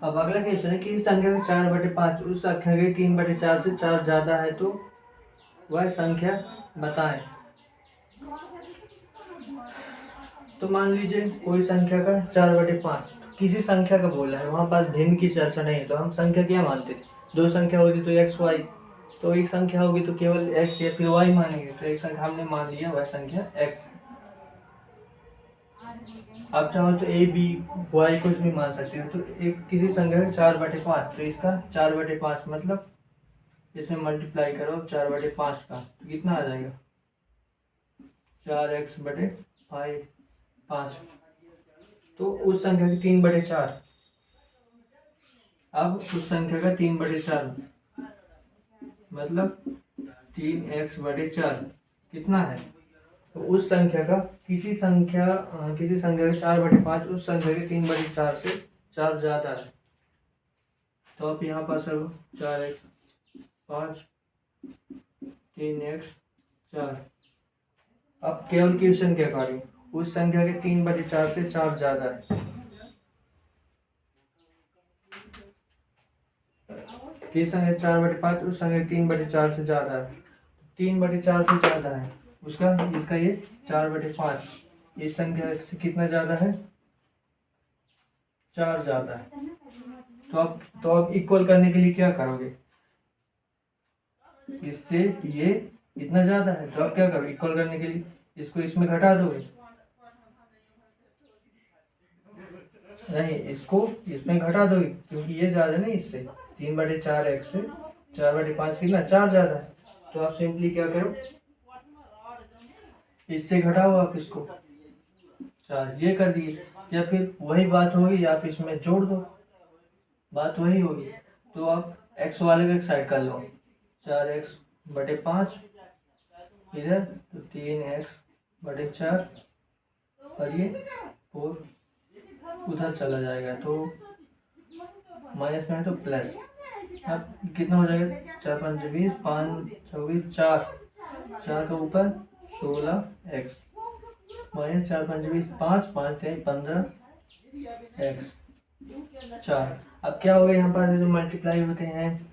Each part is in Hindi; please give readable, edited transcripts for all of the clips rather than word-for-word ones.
अब अगला क्वेश्चन है कि इस संख्या का 4/5 उस संख्या के 3/4 से 4 ज्यादा है तो वह संख्या बताएं। तो मान लीजिए कोई संख्या का 4/5 किसी संख्या का बोल रहा है, वहां पास भिन्न की चर्चा नहीं, तो हम संख्या क्या मानते थे? दो संख्या होगी तो एक्स वाई, तो एक संख्या होगी तो केवल एक्स या फिर वाई मानेंगे। तो एक संख्या हमने मान लिया, वह संख्या एक्स। आप चाहो तो ए बी वाई कुछ भी मान सकते हो। तो एक किसी संख्या का 4/5, तो इसका 4/5 मतलब इसमें मल्टीप्लाई करो 4/5 का, तो कितना आ जाएगा? 4x/5। तो उस संख्या की 3/4, अब उस संख्या का 3/4 मतलब 3x/4 कितना है? तो उस संख्या का किसी संख्या का 4/5 उस संख्या के 3/4 से 4 ज्यादा है। तो आप यहाँ पर सब 4x5 3x4। अब केवल क्वेश्चन के अकॉर्डिंग उस संख्या के 3/4 से 4 ज्यादा है। किस संख्या 4/5 उस संख्या 3/4 से ज्यादा है। 3/4 से ज्यादा है उसका, इसका ये 4/5 इस संख्या से कितना ज्यादा है? 4 ज्यादा है। तो आप इक्वल करने के लिए क्या करोगे? इससे ये इतना ज्यादा है तो आप क्या करोगे इक्वल करने के लिए? इसको इसमें घटा दोगे? नहीं, इसको इसमें घटा दोगे क्योंकि ये ज्यादा है ना इससे। 3/4 एक्स से 4/5 कितना? 4 ज्यादा है। तो आप सिंपली क्या करो, इससे घटाओ आप इसको 4, ये कर दिए। या फिर वही बात होगी, आप इसमें जोड़ दो, बात वही होगी। तो आप एक्स वाले को एक साइड कर लो, 4x/5 इधर, तो 3x/4 और ये 4 उधर चला जाएगा, तो माइनस में है तो प्लस। अब कितना हो जाएगा? 4×5 = 20, 5×4 = 4, 4 का ऊपर 16x माइनस 4×5 = 5, 5×3 = 15x 4। अब क्या होगा यहाँ पर जो मल्टीप्लाई होते हैं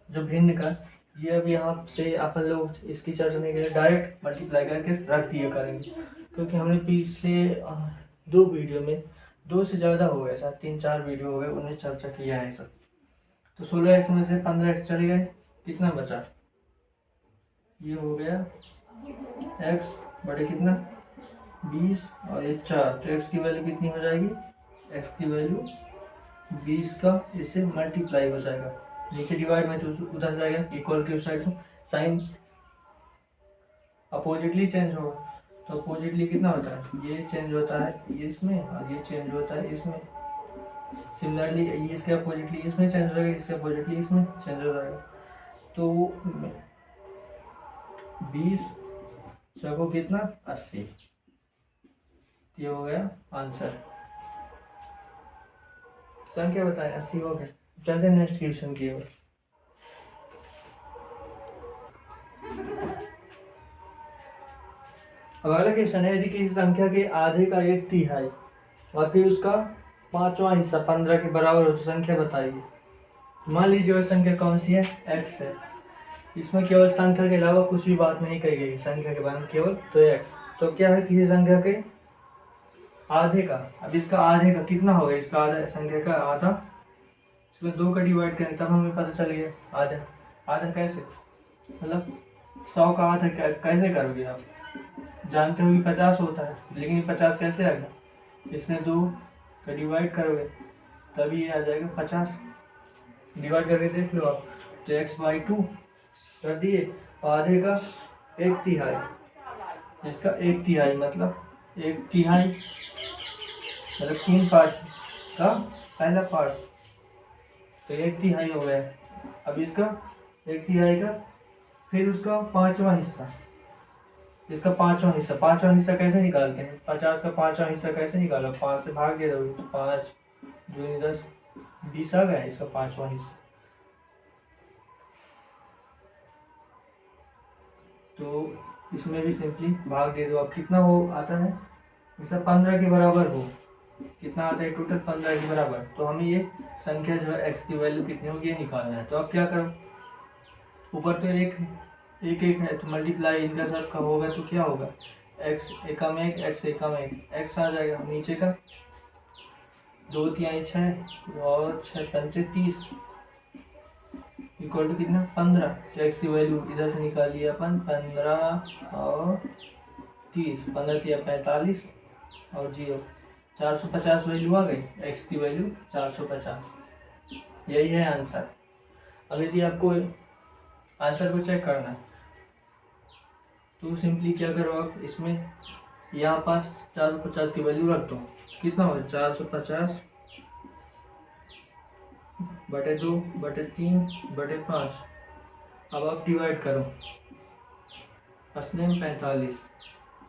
जो भिन्न का, ये अब यहाँ से अपन लोग इसकी चर्चा नहीं करें, डायरेक्ट मल्टीप्लाई करके रख दिए करेंगे। क्योंकि हमने पिछले 2 वीडियो में 2 से ज़्यादा हो गए, शायद 3-4 वीडियो हो गए, उन्हें चर्चा किया है सब। तो 16x में से 15x चले गए, कितना बचा? ये हो गया x बटे कितना 20 और ये 4, तो x की वैल्यू कितनी हो जाएगी? x की वैल्यू 20 का इससे मल्टीप्लाई हो जाएगा, नीचे डिवाइड में तो उधर जाएगा, इक्वल के उस साइड से साइन अपोजिटली चेंज होगा। तो अपोजिटली कितना होता है? ये चेंज होता है इसमें और ये चेंज होता है इसमें। सिमिलरली इसके अपोजिटली इसमें चेंज हो जाएगा, इसके अपोजिटली इसमें चेंज हो जाएगा। तो 20 चौको कितना 80, ये हो गया आंसर। संख्या बताएं, 80 हो गया। चलते हैं नेक्स्ट क्वेश्चन की ओर। अब अगला क्वेश्चन है, यदि किसी संख्या के आधे का 1/3 और फिर उसका 5वां हिस्सा 15 के बराबर हो तो संख्या बताइए। मान लीजिए वह संख्या कौन सी है? x है। इसमें केवल संख्या के अलावा कुछ भी बात नहीं कही गई संख्या के बारे में, केवल तो x। तो क्या है किसी संख्या के आधे का, अब इसका आधे का कितना होगा? इसका आधा, संख्या का आधा, इसमें 2 का डिवाइड करें तब हमें पता चल गया आधा। आधा कैसे? मतलब 100 का आधा कैसे करोगे आप? जानते हो कि 50 होता है, लेकिन 50 कैसे आएगा? इसमें 2 का डिवाइड करोगे तभी ये आ जाएगा 50। डिवाइड करके देख लो आप, तो x/2 कर दिए। आधे का 1/3, इसका 1/3 मतलब 1/3 मतलब 3 पार्ट का पहला पार्ट, तो 1/3 हो गया। अब इसका 1/3 का फिर उसका 5वां हिस्सा, इसका 5वां हिस्सा कैसे निकालते हैं? 50 का 5वां हिस्सा कैसे निकालो? 5 से भाग दे दोगे तो 5 दूनी 10, 20 आ गया इसका 5वां हिस्सा। तो इसमें भी सिंपली भाग दे दो। अब कितना हो आता है? जैसा 15 के बराबर हो, कितना आता है टोटल 15 के बराबर। तो हमें ये संख्या जो है x की वैल्यू कितनी होगी ये निकालना है। तो अब क्या करो, ऊपर तो एक एक है तो मल्टीप्लाई इनका सबका होगा तो क्या होगा, x एकम एक x एकम एक x आ जाएगा। नीचे का 2 तिहाई 6 और 6 पंचे 30 इक्वल टू कितना 15। तो x की वैल्यू इधर से निकाल लिया अपन 15 और 30, 15 तिया 45 और 0 450 वैल्यू आ गई, x की वैल्यू 450। यही है आंसर। अब यदि आपको आंसर को चेक करना है तो सिंपली क्या करो आप, इसमें यहाँ पास 450 की वैल्यू रख दो। कितना होगा 450 बटे 2 बटे 3 बटे 5। अब आप डिवाइड करो, असली में 45,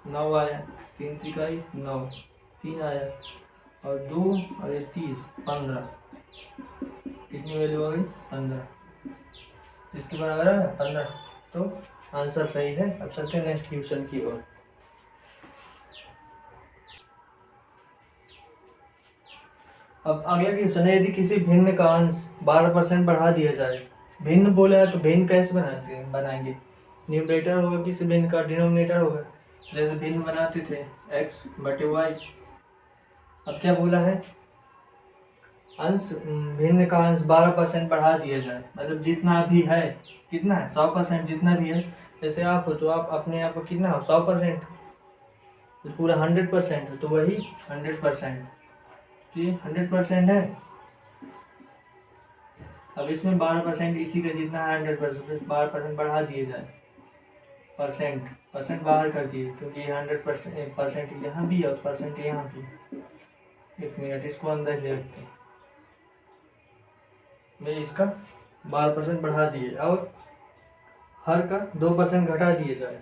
9 आया, 3 तिकाई 9, 3 आया और 2 और 30 15। कितनी वैल्यू आ गई 15। इसके बराबर है 15। तो आंसर सही है। अब चलते हैं नेक्स्ट क्वेश्चन की ओर। अब अगला क्वेश्चन है, यदि किसी भिन्न का अंश 12% बढ़ा दिया जाए। भिन्न बोला है तो भिन्न कैसे बनाएंगे, न्यूमरेटर होगा किसी भिन्न का, डिनोमिनेटर होगा। जैसे भिन्न बनाते थे x बटे y। अब क्या बोला है, अंश भिन्न का अंश 12% बढ़ा दिया जाए, मतलब जितना भी है, कितना है 100% जितना भी है। जैसे आप हो तो आप अपने आप को कितना हो 100%, तो पूरा 100% हो तो वही 100%, तो ये 100% है। अब इसमें 12% इसी का जितना है 100%, 12% बढ़ा दिए जाए, परसेंट बाहर कर दिए क्योंकि 100% यहाँ भी और परसेंट यहाँ भी। एक मिनट इसको अंदर ले रखते हैं, मैं इसका 12% बढ़ा दिए और हर का 2% घटा दिए जाए।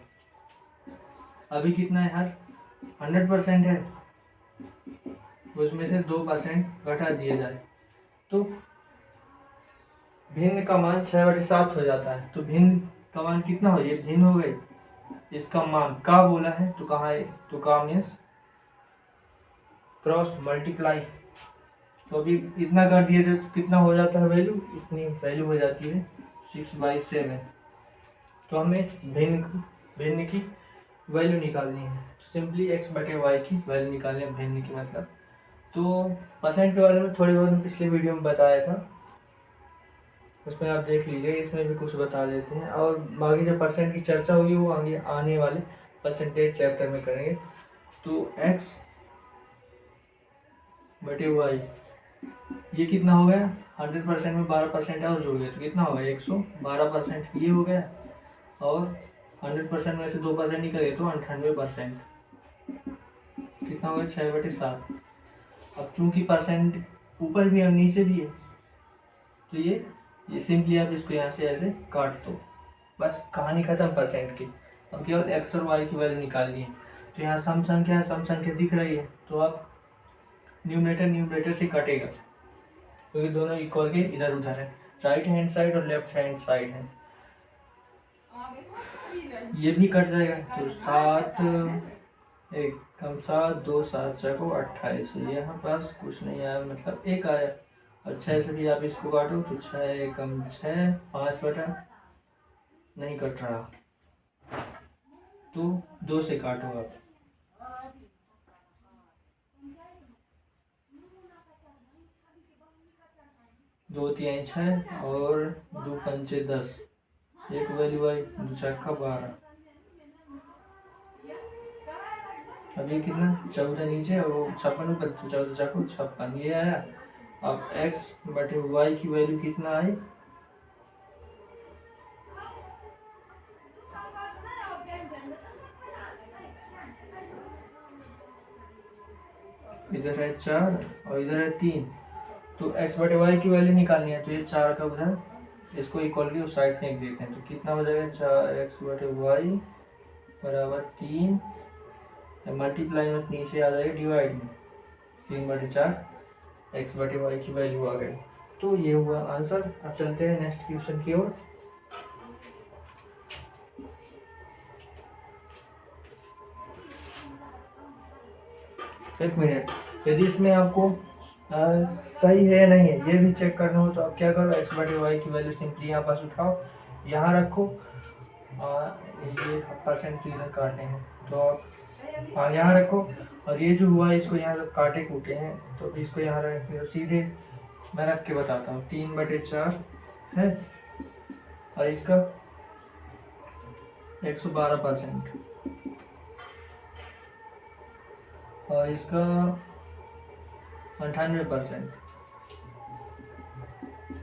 अभी कितना है हर 100% है, उसमें से 2% घटा दिए जाए तो भिन्न का मान 6/7 हो जाता है। तो भिन्न का मान कितना हो, ये भिन्न हो गई, इसका मान का बोला है तो कहाँ है, तो का मीन्स क्रॉस मल्टीप्लाई। तो अभी इतना कर दिए थे तो कितना हो जाता है वैल्यू, इतनी वैल्यू हो जाती है 6/7। तो हमें भिन्न की वैल्यू निकालनी है, सिंपली x बटे वाई की वैल्यू निकालनी है भिन्न की मतलब। तो परसेंट के बारे में थोड़ी बहुत पिछले वीडियो में बताया था, उसमें आप देख लीजिए, इसमें भी कुछ बता देते हैं। और बाकी जो परसेंट की चर्चा होगी वो आगे आने वाले परसेंटेज चैप्टर में करेंगे। तो x बटे वाई ये कितना हो गया, 100% में 12% और जुड़ गया तो कितना हो गया 112% ये हो गया। और 100% में से 2% निकल गए तो 98%, कितना हो गया 6/7। अब चूंकि परसेंट ऊपर भी और नीचे भी है तो ये सिंपली आप इसको यहाँ से ऐसे काट दो, बस कहानी खत्म परसेंट की। अब केवल एक्स और वाई की वैल्यू निकालनी है। तो यहाँ सम संख्या दिख रही है तो अब न्यूमरेटर से कटेगा क्योंकि तो दोनों इक्वल के इधर उधर है, राइट हैंड साइड और लेफ्ट हैंड साइड है, ये भी कट जाएगा। तो 7 2 7 चको 28, यहाँ पास कुछ नहीं आया मतलब 1 आया। और 6 से भी आप इसको काटो तो 6 एकम 6, 5 बटा नहीं कट रहा तो 2 से काटो आप। 2 तिहाई 6 और 2 पंचे 10, एक वैल्यू आई 2 छक्का 12। अभी कितना 14 नीचे और 56 ऊपर, तो 14 चाकू 56 ये आया। अब x बटे y की वैल्यू कितना आई, इधर है 4 और इधर है 3, तो x बटे y की वैल्यू निकालनी है। तो ये 4 का उधर इसको इक्वल की उस साइड फेंक देते हैं तो कितना हो जाएगा 4x बटे y बराबर 3, मल्टीप्लाई में नीचे आ जाएगा डिवाइड में 3/4 x बटे वाई की वैल्यू आ गई। तो ये हुआ आंसर। अब चलते हैं नेक्स्ट क्वेश्चन की ओर। एक मिनट। यदि इसमें आपको सही है या नहीं है ये भी चेक करना हो तो आप क्या करो, एक्स बटे वाई की वैल्यू सिंपली यहाँ पास उठाओ, यहाँ रखो और ये परसेंट इधर काटे हैं तो आप यहाँ रखो, और ये जो हुआ इसको यहाँ जब काटे कूटे हैं तो इसको यहाँ रखें, तो सीधे मैं रख के बताता हूँ 3/4 है, और इसका 112% और इसका 98%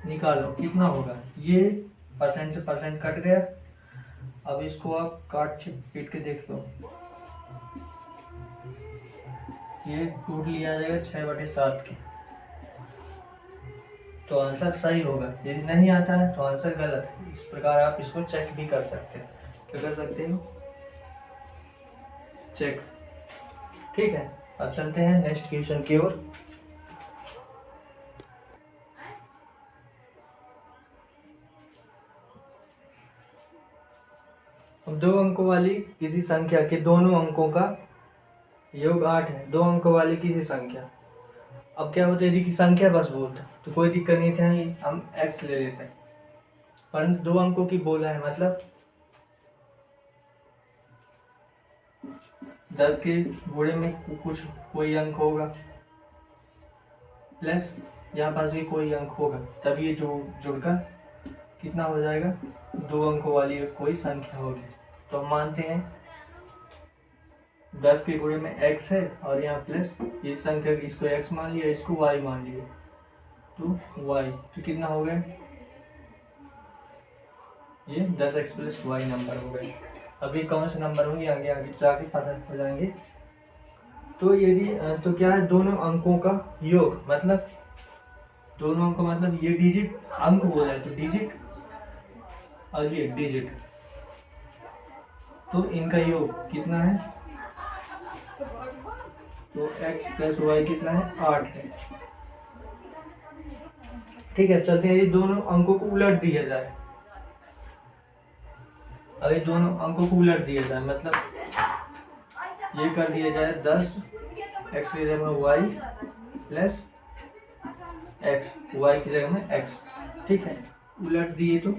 निकालो कितना होगा। ये परसेंट से परसेंट कट गया। अब इसको आप काट पीट के देख लो, ये टूट लिया जाएगा 6/7 के, तो आंसर सही होगा। यदि नहीं आता है तो आंसर गलत है। इस प्रकार आप इसको चेक भी कर सकते हैं। क्या कर सकते हो, चेक। ठीक है, अब चलते हैं नेक्स्ट क्वेश्चन की ओर। अब 2 अंकों वाली किसी संख्या के दोनों अंकों का योग 8 है। 2 अंकों वाली किसी संख्या, अब क्या होता है यदि की संख्या बस बोलता तो कोई दिक्कत नहीं था, हम x ले लेते हैं, परंतु 2 अंकों की बोला है मतलब 10 के गुणे में कुछ कोई अंक होगा प्लस यहाँ पास भी कोई अंक होगा, तब ये जो जुड़कर कितना हो जाएगा, 2 अंकों वाली कोई संख्या होगी। तो हम मानते हैं 10 के गुणे में x है और यहाँ प्लस इस संख्या इसको x मान लिया, इसको y मान लिया, तो y तो कितना हो गया, ये 10x + y नंबर हो गए। अभी कौन से नंबर होंगे आगे आगे जाके पता हो जाएंगे। तो यदि तो क्या है, दोनों अंकों का योग मतलब दोनों अंकों मतलब ये डिजिट अंक बोला है तो डिजिट और ये डिजिट, तो इनका योग कितना है, तो x + y कितना है, 8 है। ठीक है, चलते हैं। यदि दोनों अंकों को उलट दिया जाए, अगर दोनों अंकों को उलट दिया जाए मतलब ये कर दिया जाए 10 x की जगह में y + x, y की जगह में x। ठीक है, उलट दिए तो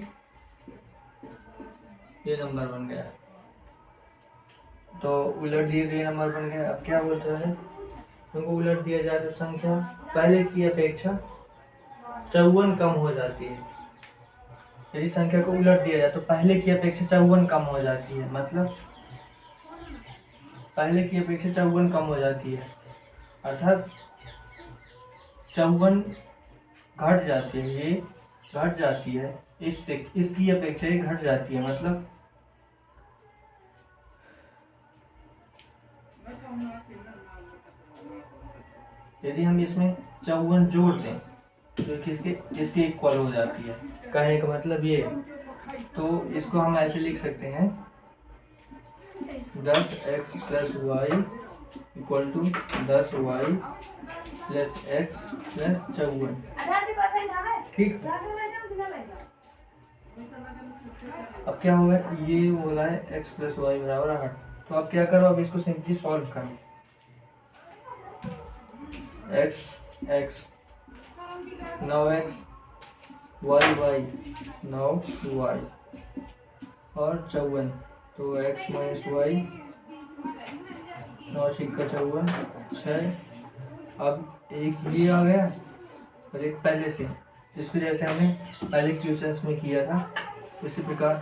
ये नंबर बन गया, तो उलट दिए तो ये नंबर बन गया। अब क्या बोलता है, उनको उलट दिया जाए तो संख्या पहले की अपेक्षा 54 कम हो जाती है। यदि संख्या को उलट दिया जाए तो पहले की अपेक्षा 54 कम हो जाती है, मतलब पहले की अपेक्षा 54 कम हो जाती है, अर्थात 54 घट जाती है, ये घट जाती है इससे, इसकी अपेक्षा ये घट जाती है। मतलब यदि हम इसमें 54 जोड़ दें तो किसके इसके इक्वल हो जाती है। कहने का मतलब ये, तो इसको हम ऐसे लिख सकते हैं 10x + y = 10y + x + 54। ठीक, अब क्या होगा, ये बोला है x + y = 8, तो अब क्या करो, अब इसको सिंपली सॉल्व करो। x 9x, y 9y और 54, तो x - y 9 × 54 6। अब एक ये आ गया और एक पहले से, जिसको जैसे हमने पहले क्वेश्चंस में किया था उसी प्रकार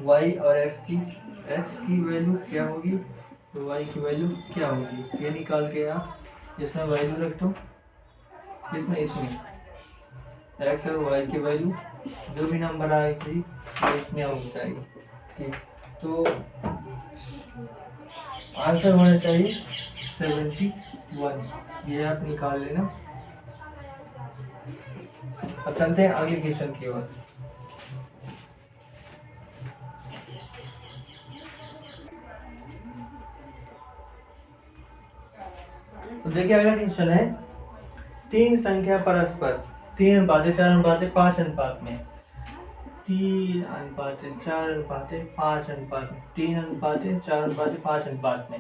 y और x की वैल्यू क्या होगी, तो y की वैल्यू क्या होगी ये निकाल के आप इसमें वैल्यू रख दो, इसमें x और y की वैल्यू जो भी नंबर आएगी वो इसमें हो जाएगी। ठीक, तो आंसर होना चाहिए 71, ये आप निकाल लेना। अब चलते हैं अगले क्वेश्चन की ओर। तो देखिए अगला क्वेश्चन है, 3 संख्या परस्पर 3 अनुपात 4 अनुपात 5 अनुपात में, 3 अनुपात 4 अनुपात 5 अनुपात, 3 अनुपात 4 अनुपात 5 अनुपात में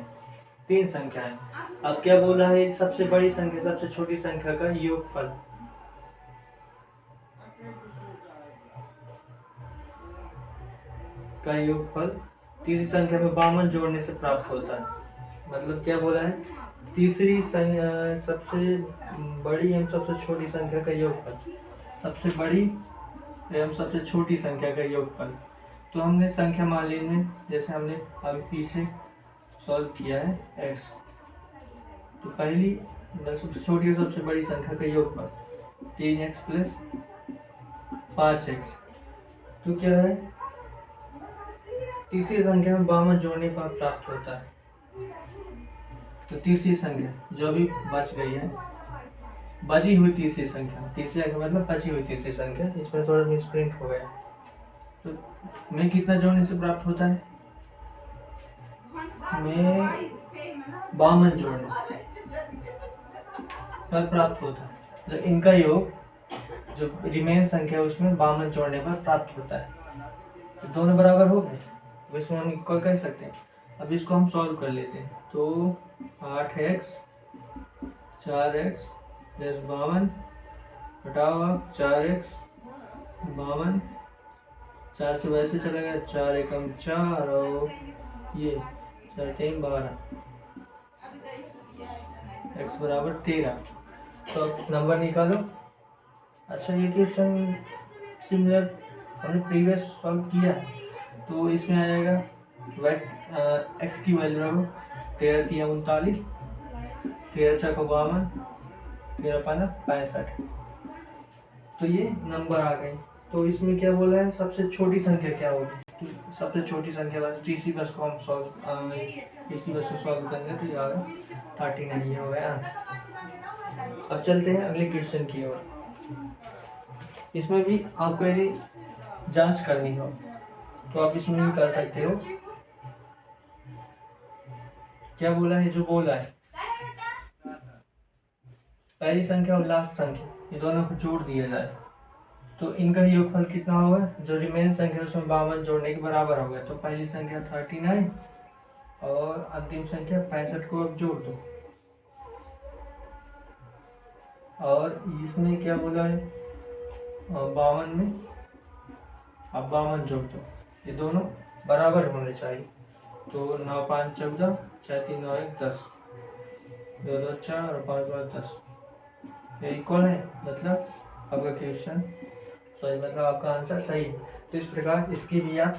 तीन संख्याएं। अब क्या बोला है, सबसे बड़ी संख्या सबसे छोटी संख्या का योगफल। तीसरी संख्या में 52 जोड़ने से प्राप्त होता है। मतलब क्या बोला है, सबसे बड़ी एवं सबसे छोटी संख्या का योगफल, सबसे बड़ी एवं सबसे छोटी संख्या का योगफल। तो हमने संख्या मान ली में, जैसे हमने अभी पीछे सॉल्व किया है x, तो पहली सबसे छोटी और सबसे बड़ी संख्या का योगफल 3x प्लस 5x, तो क्या है, तीसरी संख्या में 52 जोड़ने पर प्राप्त होता है। तो तीसरी संख्या जो भी बच गई है, बची हुई तीसरी संख्या, तीसरी अंक मतलब बची हुई तीसरी संख्या, इसमें थोड़ा मिसप्रिंट हो गया, तो मैं कितना जोड़ने से प्राप्त होता है, मैं 52 जोड़ने पर प्राप्त होता है। तो इनका योग जो रिमेन संख्या है उसमें 52 जोड़ने पर प्राप्त होता है। तो दोनों बराबर हो गए, इसमें हम इक्वल कह सकते हैं। अब इसको हम सॉल्व कर लेते हैं। तो 8x 4x प्लस 52 हटाओ आप 4x 52, 4 से वैसे चला गया, 4 एकम 4 और ये 4 3 12, x बराबर 13। तो अब नंबर निकालो। अच्छा, ये क्वेश्चन सिमिलर हमने प्रीवियस सॉल्व किया, तो इसमें आ जाएगा एक्स की वैल्यू रखो 13 3 39, 13 6 52, 13 5 65, तो ये नंबर आ गए। तो इसमें क्या बोला है, सबसे छोटी संख्या क्या होगी, तो सबसे छोटी संख्या बस इसी बस को हम इसी बस को सॉल्व करेंगे, तो ये आ गया 39, ये हो गया आंसर। अब चलते हैं अगले क्वेश्चन की ओर। इसमें भी आपको यदि जांच करनी हो तो आप इसमें भी कर सकते हो। क्या बोला है, जो बोला है पहली संख्या और लास्ट संख्या ये दोनों को जोड़ दिया जाए तो इनका योगफल कितना होगा, जो रिमेन संख्या उसमें 52 जोड़ने के बराबर होगा। तो पहली संख्या 39 और अंतिम संख्या 65 को अब जोड़ दो, और इसमें क्या बोला है 52 में अब 52 जोड़ दो, ये दोनों बराबर होने चाहिए। तो 9 5 14, 6 3 9 1 10, 2 2 4 और 5 5 10, ये इक्वल है, मतलब आपका क्वेश्चन सॉरी मतलब आपका आंसर सही है। तो इस प्रकार इसकी भी आप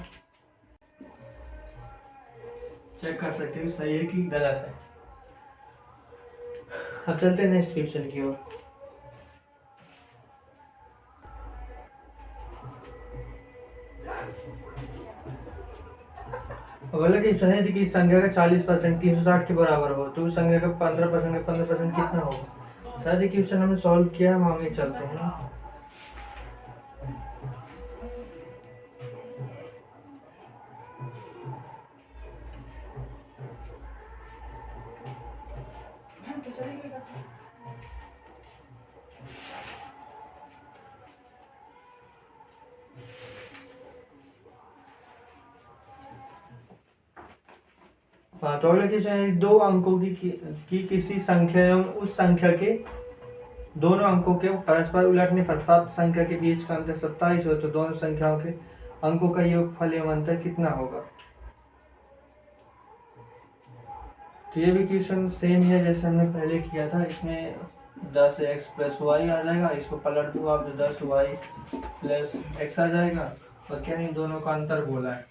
चेक कर सकते हो सही है कि गलत है। अब चलते हैं नेक्स्ट क्वेश्चन की ओर। अगला क्वेश्चन है कि संख्या का 40% 360 के बराबर हो तो उस संख्या का 15% का 15% कितना होगा। शायद ये क्वेश्चन हमने सॉल्व किया है, हम आगे चलते हैं। हाँ, तो अगला क्वेश्चन है दो अंकों की किसी संख्या एवं उस संख्या के दोनों अंकों के परस्पर उलटने पर प्राप्त संख्या के बीच का अंतर 27 हो तो दोनों संख्याओं के अंकों का योगफल एवं अंतर कितना होगा। तो ये भी क्वेश्चन सेम है जैसे हमने पहले किया था। इसमें 10x प्लस वाई आ जाएगा, इसको पलट दो आप तो 10y प्लस x आ जाएगा, और क्या इन दोनों का अंतर बोला है,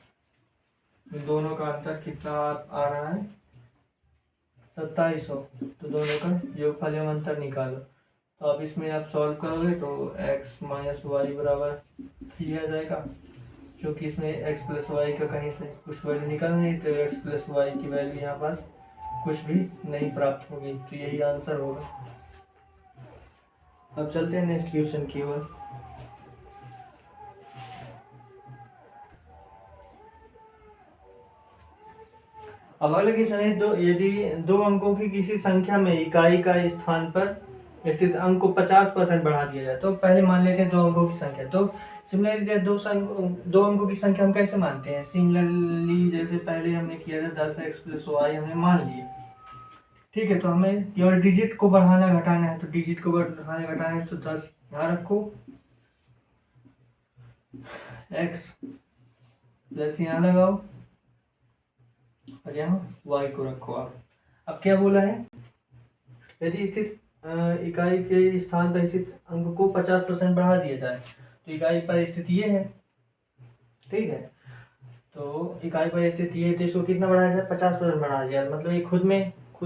इन दोनों का अंतर कितना आ रहा है 2700, तो दोनों का योगफल एवं अंतर निकालो। तो अब इसमें आप सॉल्व करोगे तो x माइनस वाई बराबर 3 आ जाएगा, क्योंकि इसमें x प्लस वाई का कहीं से कुछ वैल्यू निकल नहीं, तो x प्लस वाई की वैल्यू यहाँ पास कुछ भी नहीं प्राप्त होगी, तो यही आंसर होगा। अब चलते हैं नेक्स्ट क्वेश्चन की ओर। अब अगला क्वेश्चन है यदि दो अंकों की किसी संख्या में इकाई का स्थान पर स्थित अंक को 50% बढ़ा दिया जाए तो पहले मान लेते हैं दो अंकों की संख्या। तो सिमिलरली दो अंकों की संख्या हम कैसे मानते हैं, सिमिलरली जैसे पहले हमने किया था 10x प्लस वाई हमने मान लिए, ठीक है, तो हमें केवल डिजिट को बढ़ाना घटाना है, तो डिजिट को बढ़ाना घटाना है तो 10 यहाँ रखो, x प्लस यहाँ लगाओ और यहाँ y को रखो। अब क्या बोला है, यदि स्थित इकाई के स्थान पर स्थित अंक को 50% बढ़ा दिया जाए, तो इकाई पर स्थित ये है, ठीक है, तो इकाई पर स्थित ये है, तो इसको कितना बढ़ाया जाए, 50% बढ़ा दिया, मतलब ये खुद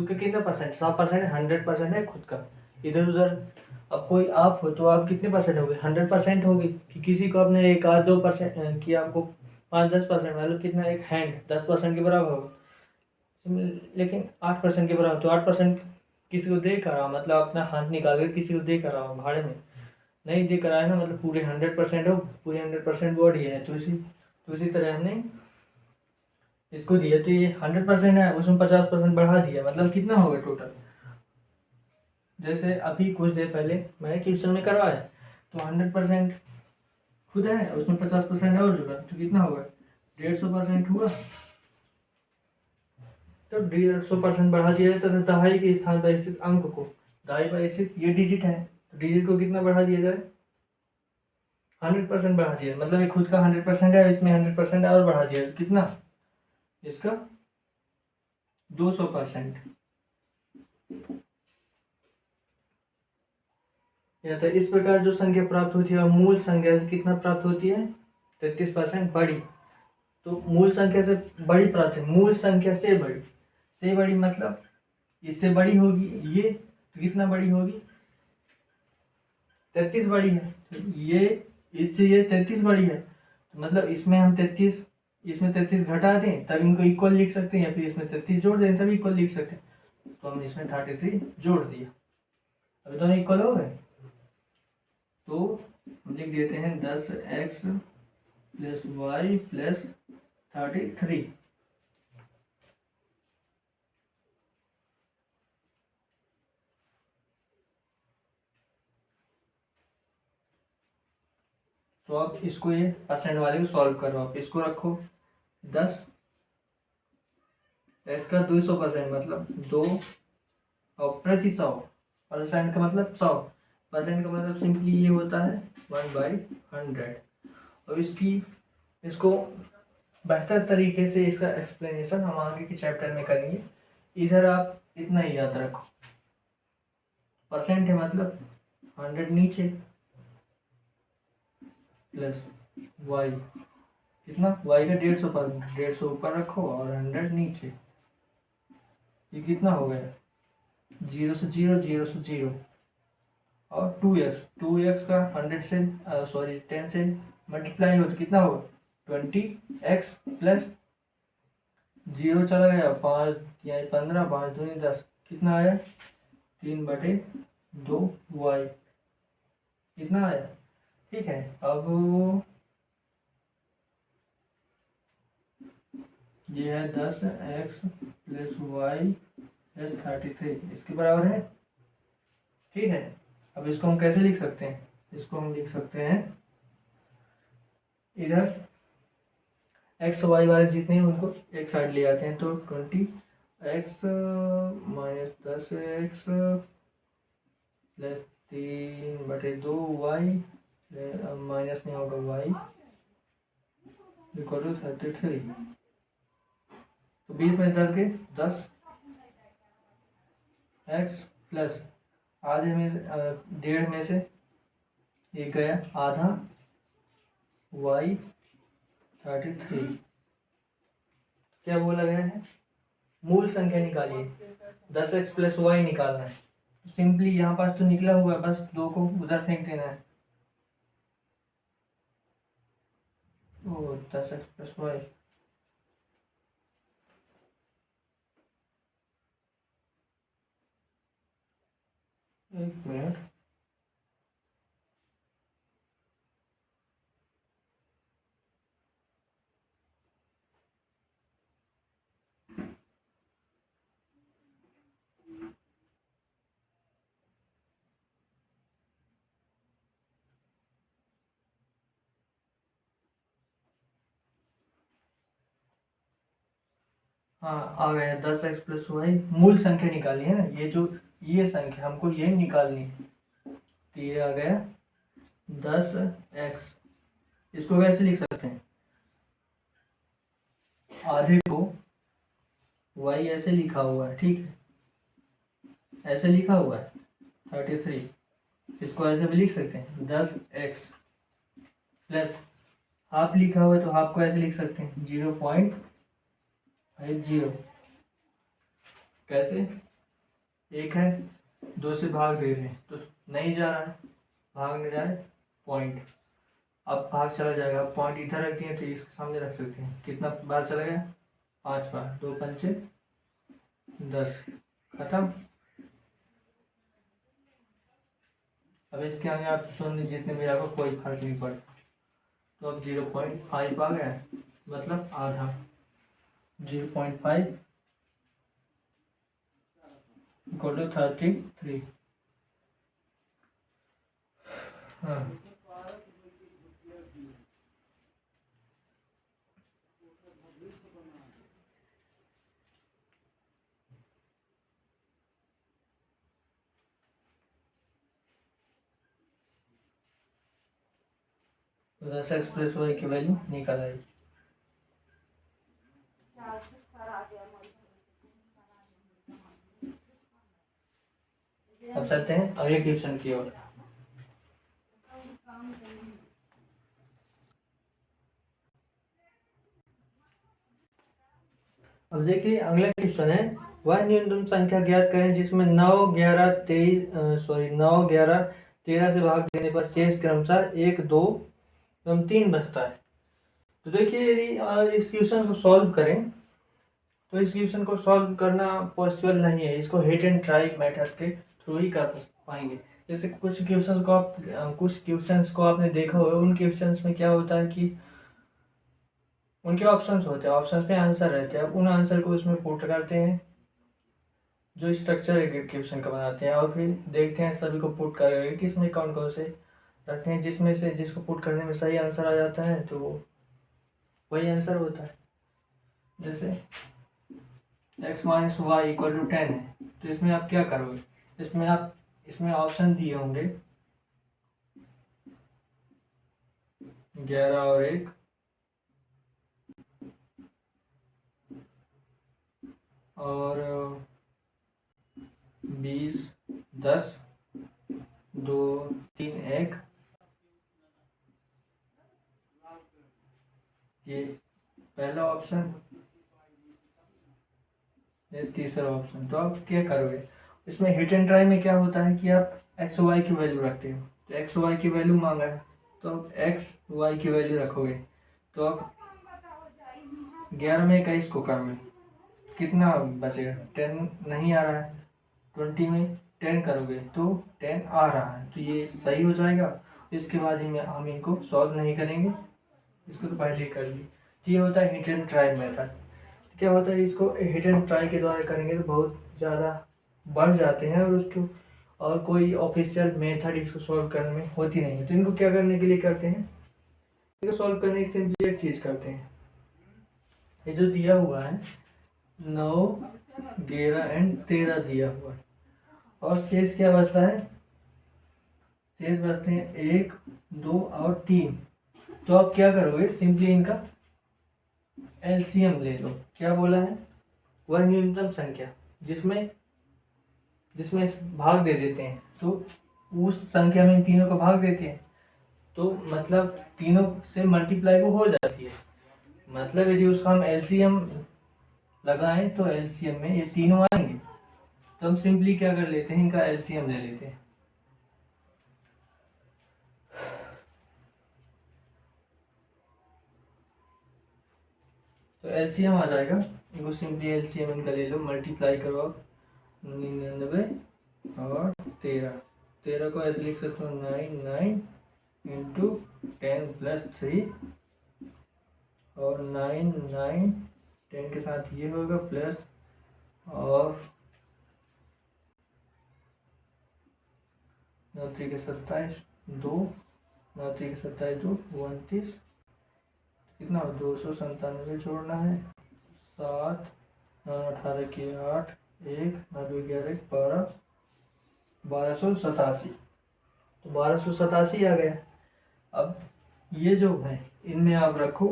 का कितना परसेंट, 100%, 100% है खुद का। इधर उधर अब कोई आप हो तो आप कितने परसेंट हो गए, 100% हो गई, कि किसी को आपने 1-2% किया, आपको 5-10% मतलब कितना, एक हैंड 10% के बराबर होगा, लेकिन 8% के बराबर, तो 8% किसी को दे कर रहा, मतलब अपना हाथ निकाल कर किसी को दे कर रहा हूँ भाड़े में, नहीं दे कर आया ना, मतलब पूरे 100% हो, पूरे 100% बॉडी है, तो इसी तरह हमने इसको दिया, तो ये 100% है, उसमें 50% बढ़ा दिया, मतलब कितना होगा टोटल। जैसे अभी कुछ देर पहले मैंने ट्यूशन में करवाया, तो 100% खुद है, उसमें 50% और जुड़ा, तो कितना होगा, 150% हुआ। तो 150% बढ़ा दिया जाता है दहाई के स्थान पर स्थित अंक को, दहाई पर स्थित ये डिजिट है, तो डिजिट को कितना बढ़ा दिया जाए, 100% बढ़ा दिया, मतलब ये खुद का 100% है, इसमें 100% और बढ़ा दिया, तो कितना, इसका 200%। या तो इस प्रकार जो संख्या प्राप्त होती है, और मूल संख्या से कितना प्राप्त होती है, 33% बड़ी। तो मूल संख्या से बड़ी प्राप्त है, मूल संख्या से बड़ी मतलब इससे बड़ी होगी ये, तो कितना बड़ी होगी, 33 बड़ी है, तो ये इससे ये 33 बड़ी है, तो मतलब इसमें हम 33, इसमें 33 घटा दें तब इनको इक्वल लिख सकते हैं, या फिर इसमें 33 जोड़ दें तब इक्वल लिख सकते हैं, तो हमने इसमें 33 जोड़ दिया, अभी दोनों इक्वल हो गए, तो हम लिख देते हैं 10x प्लस वाई प्लस 33। तो अब इसको ये परसेंट वाले को सॉल्व करो, आप इसको रखो 10, इसका 200% मतलब 2, और प्रति 100, परसेंट का मतलब 100, परसेंट का मतलब सिंपली ये होता है 1/100। और इसको बेहतर तरीके से इसका एक्सप्लेनेशन हम आगे के चैप्टर में करेंगे। इधर आप इतना ही याद रखो, परसेंट है मतलब 100 नीचे प्लस वाई, कितना, वाई का 150 पर 150 ऊपर रखो और 100 नीचे, ये कितना हो गया, 0 से 0, 0 से 0, और 2x का 100 से सॉरी 10 से मल्टीप्लाई हो तो कितना होगा, 20x प्लस 0 चला गया 5 या 15, 5 दूनी 10, कितना आया 3/2y, कितना आया। ठीक है, अब ये है 10x प्लस वाई प्लस 33 इसके बराबर है। ठीक है, अब इसको हम कैसे लिख सकते हैं, इसको हम लिख सकते हैं, इधर एक्स वाई वाले जितने हैं उनको एक साइड ले आते हैं, तो 20x minus 10x plus 3/2y minus में होगा y इक्वल टू 33। तो 20 में 10 के 10 x प्लस आधे में से 1.5 में से एक गया आधा y 33। क्या बोला गया है, मूल संख्या निकालिए, 10x प्लस वाई निकालना है, सिंपली यहाँ पास तो निकला हुआ है, बस 2 को उधर फेंक देना है, ओ 10x प्लस वाई, एक मिनट, हाँ आ गया 10x प्लस वाई। मूल संख्या निकाली है ना, ये संख्या हमको ये निकालनी है। तो ये आ गया 10x। इसको वैसे लिख सकते हैं, आधे को y ऐसे लिखा हुआ है, ठीक है, ऐसे लिखा हुआ है 33। इसको ऐसे भी लिख सकते हैं 10x प्लस हाफ लिखा हुआ है, तो हाफ को ऐसे लिख सकते हैं 0.50। कैसे? एक है, दो से भाग दे रहे हैं तो नहीं जा रहा है, भाग नहीं जा रहा है, पॉइंट। अब भाग चला जाएगा, पॉइंट इधर रखते हैं तो इसके सामने रख सकते हैं। कितना बार चला गया? 5 बार। 2 पंचे 10, खत्म। अब इसके आगे आप शून्य जितने भी आपको कोई फर्क नहीं पड़ता। तो अब 0.5 आ गया, मतलब आधा। 0.5 इक्वल टू 33। हाँ, तो 10x प्लस वाई की वैल्यू निकल आई। अब चलते हैं अगले क्वेश्चन की ओर। अब देखिए अगला क्वेश्चन है, वह न्यूनतम संख्या ज्ञात करें जिसमें 9, 11, 13 से भाग देने पर शेष क्रमशः 1, 2 एवं 3 बचता है। तो देखिए यदि इस क्वेश्चन को सॉल्व करें तो इस क्वेश्चन को सॉल्व करना पॉसिबल नहीं है, इसको हिट एंड ट्राई मेथड के थ्रू ही कर पाएंगे। जैसे कुछ क्वेश्चंस को आपने देखा होगा, उन क्वेश्चंस में क्या होता है कि उनके ऑप्शंस होते हैं, ऑप्शंस में आंसर रहते हैं। अब उन आंसर को उसमें पुट करते हैं, जो स्ट्रक्चर है क्वेश्चन का बनाते हैं, और फिर देखते हैं सभी को पुट करके कि इसमें कौन कौन से रखते हैं, जिसमें से जिसको पुट करने में सही आंसर आ जाता है तो वही आंसर होता है। जैसे x minus y equal to 10 है, तो इसमें आप क्या करोगे? इसमें ऑप्शन दिए होंगे 11 और 1, और 20, 10, 2, 3, 1, ये पहला ऑप्शन, ये तीसरा ऑप्शन। तो आप क्या करोगे? इसमें हिट एंड ट्राई में क्या होता है कि आप एक्स वाई की वैल्यू रखते हो, तो एक्स वाई की वैल्यू मांगा है तो आप एक्स वाई की वैल्यू रखोगे। तो आप 11 में 21 को करोगे, कितना बचेगा? 10 नहीं आ रहा है, 20 में 10 करोगे तो 10 आ रहा है, तो ये सही हो जाएगा। इसके बाद ही हम इनको सॉल्व नहीं करेंगे, इसको तो पहले ही कर ली। तो ये होता है हिट एंड ट्राई मेथड। क्या होता है, इसको हिट एंड ट्राई के द्वारा करेंगे तो बहुत ज़्यादा बढ़ जाते हैं, और उसको और कोई ऑफिशियल मेथड इसको सॉल्व करने में होती नहीं है। तो इनको क्या करने के लिए करते हैं, इनको सॉल्व करने की सिंपली एक चीज़ करते हैं, ये जो दिया हुआ है 9, 11 एंड 13 दिया हुआ है, और शेष क्या बचता है? शेष बचते हैं 1, 2 और 3। तो आप क्या करोगे, सिंपली इनका एलसीएम ले लो। क्या बोला है? वह न्यूनतम संख्या जिसमें जिसमें भाग दे देते हैं, तो उस संख्या में इन तीनों को भाग देते हैं, तो मतलब तीनों से मल्टीप्लाई वो हो जाती है। मतलब यदि उसका हम एलसीएम लगाएं तो एलसीएम में ये तीनों आएंगे, तो हम सिंपली क्या कर लेते हैं, इनका एलसीएम ले लेते हैं। तो एलसीएम आ जाएगा, इनको सिंपली एलसीएम इनका ले लो, मल्टीप्लाई करो आप 99 और 13 को ऐसे लिख सकते हो 9 इंटू 10 प्लस 3, और 9 10 के साथ ये होगा प्लस, और 9 3 के 27, 2 9 3 के 27, 2 29, कितना 297 जोड़ना है, 7 18 की 8, 1 9 11 12, 1287। तो 1287 आ गया। अब ये जो है इनमें आप रखो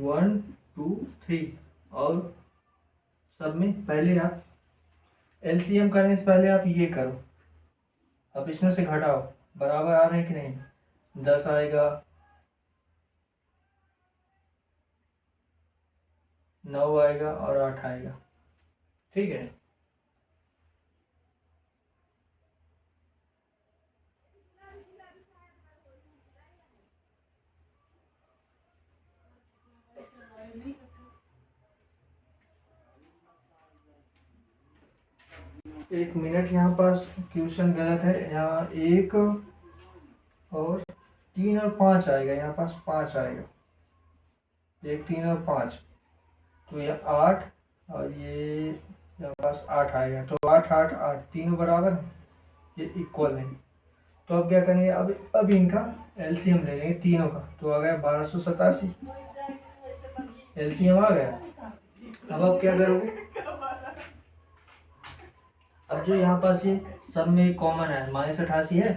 1 2 3 और सब में पहले आप एलसीएम करने से पहले आप ये करो। अब इसमें से घटाओ, बराबर आ रहे हैं कि नहीं। 10 आएगा, 9 आएगा और 8 आएगा। ठीक है। एक मिनट, यहाँ पास क्वेश्चन गलत है। यहाँ 1 और 3 और 5 आएगा, यहाँ पास 5 आएगा। 1 3 और 5, तो ये 8 और ये यहाँ पास 8 आएगा। तो 8 8 8 तीनों बराबर है, ये इक्वल है। तो अब क्या करेंगे, अब इनका एलसीएम ले लेंगे तीनों का। तो आ गया 1287, एलसीएम आ गया। अब आप क्या करोगे, अब जो यहाँ पास ये सब में कॉमन है -88 है,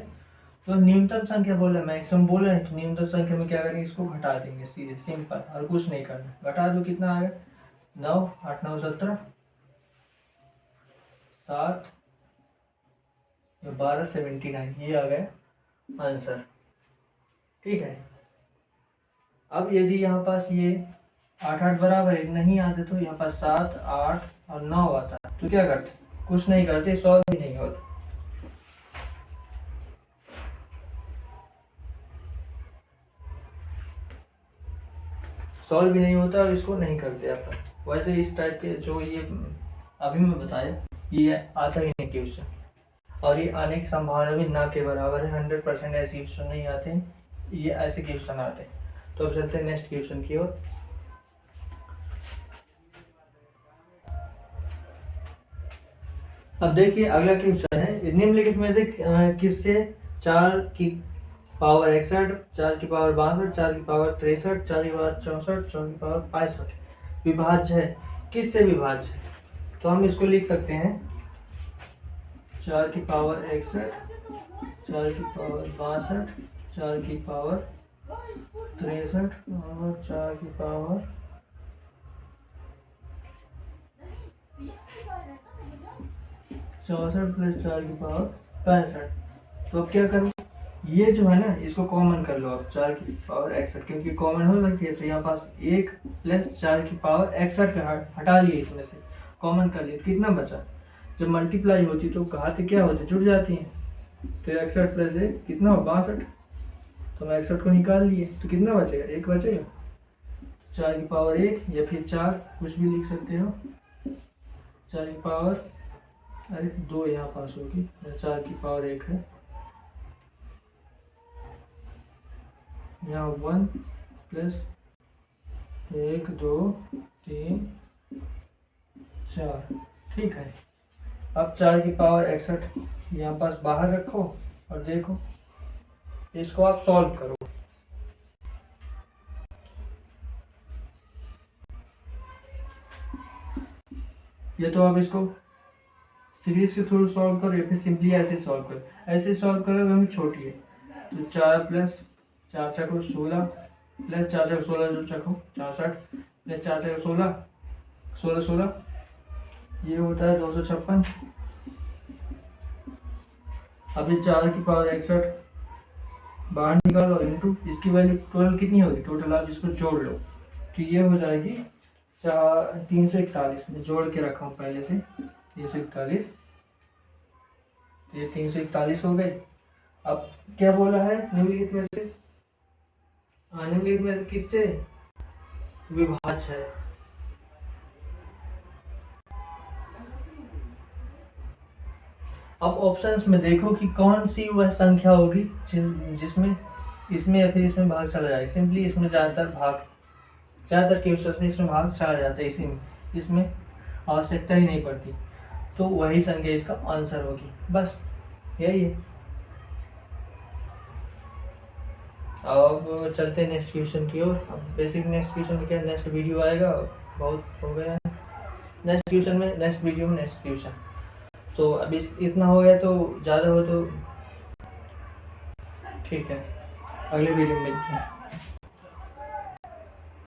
तो न्यूनतम संख्या बोल रहे हैं, मैक्सिमम बोल रहे हैं, तो न्यूनतम संख्या में क्या करेंगे, इसको घटा देंगे सीधे, सिंपल, और कुछ नहीं करना। घटा दो, कितना आ गया, 9 8 9 17, 7 12 79, ये आ गया आंसर। ठीक है। अब यदि यहाँ पास ये 8 8 बराबर है नहीं आते, तो यहाँ पास 7 8 और 9 आता, तो क्या करते, कुछ नहीं करते, सॉल्व भी नहीं होता। सॉल्व भी नहीं होता और इसको नहीं करते आप। वैसे इस टाइप के जो ये अभी मैं बताया, ये आता ही नहीं क्वेश्चन, और ये आने की संभावना भी ना के बराबर है। 100% ऐसे क्वेश्चन नहीं आते, ये ऐसे क्वेश्चन आते हैं। तो अब चलते हैं नेक्स्ट क्वेश्चन की ओर। अब देखिए अगला क्वेश्चन है, निम्नलिखित में से किससे 4 की पावर 61, 4 की पावर 62, 4 की पावर 63, 4 की पावर 64, 4 की पावर 65 विभाज्य है, किससे विभाज्य है। तो हम इसको लिख सकते हैं 4 की पावर 61, 4 की पावर 62, 4 की पावर 63 और 4 की पावर 64 प्लस 4 की पावर 65। तो अब क्या करूँ, ये जो है ना इसको कॉमन कर लो आप, 4 की पावर 61, क्योंकि कॉमन हो सकती है। तो यहाँ पास 1 प्लस 4 की पावर 61 का हटा लिए, इसमें से कॉमन कर लिए, तो कितना बचा। जब मल्टीप्लाई होती तो घात क्या होती, जुड़ जाती हैं। तो 61 प्लस 1 कितना हो, 62। तो मैं 61 को निकाल लिए, तो कितना बचेगा, 1 बचेगा। 4 की पावर 1 या फिर 4 कुछ भी लिख सकते हो। 4 की पावर, अरे 2 यहाँ पास होगी, 4 की पावर 1 है, यहाँ 1 प्लस 1 2 3 4। ठीक है। अब 4 की पावर 61 यहाँ पास बाहर रखो और देखो, इसको आप सॉल्व करो। ये तो आप इसको सीरीज के थ्रू सॉल्व करो या फिर सिंपली ऐसे सॉल्व करो। ऐसे सॉल्व करो हमें छोटी है, तो 4 प्लस 4 चको 16 प्लस 4 चको 16 जो चको 64 प्लस 4 चको 16 16 16, ये होता है 256। अभी 4 की पावर 61 बाहर निकालो, इंटू इसकी वैल्यू टोटल कितनी होगी, टोटल आप इसको जोड़ लो, तो ये हो जाएगी 341। जोड़ के रखा हूँ पहले से, 341, ये 341 हो गए। अब क्या बोला है, निम्नलिखित में से, निम्नलिखित में से किससे विभाज्य है। अब ऑप्शंस में देखो कि कौन सी वह संख्या होगी जिसमें इसमें या फिर इसमें भाग चला जाए। सिंपली इसमें ज़्यादातर केसेस में इसमें भाग चला जाता है, इसमें आवश्यकता ही नहीं पड़ती, तो वही संख्या इसका आंसर होगी। बस यही है। अब चलते हैं नेक्स्ट क्वेश्चन की ओर। अब बेसिक नेक्स्ट क्वेश्चन क्या, नेक्स्ट वीडियो आएगा, बहुत हो गया है। नेक्स्ट क्वेश्चन में, नेक्स्ट वीडियो में नेक्स्ट क्वेश्चन। तो अभी इतना हो गया, तो ज़्यादा हो तो ठीक है, अगले वीडियो में मिलते हैं।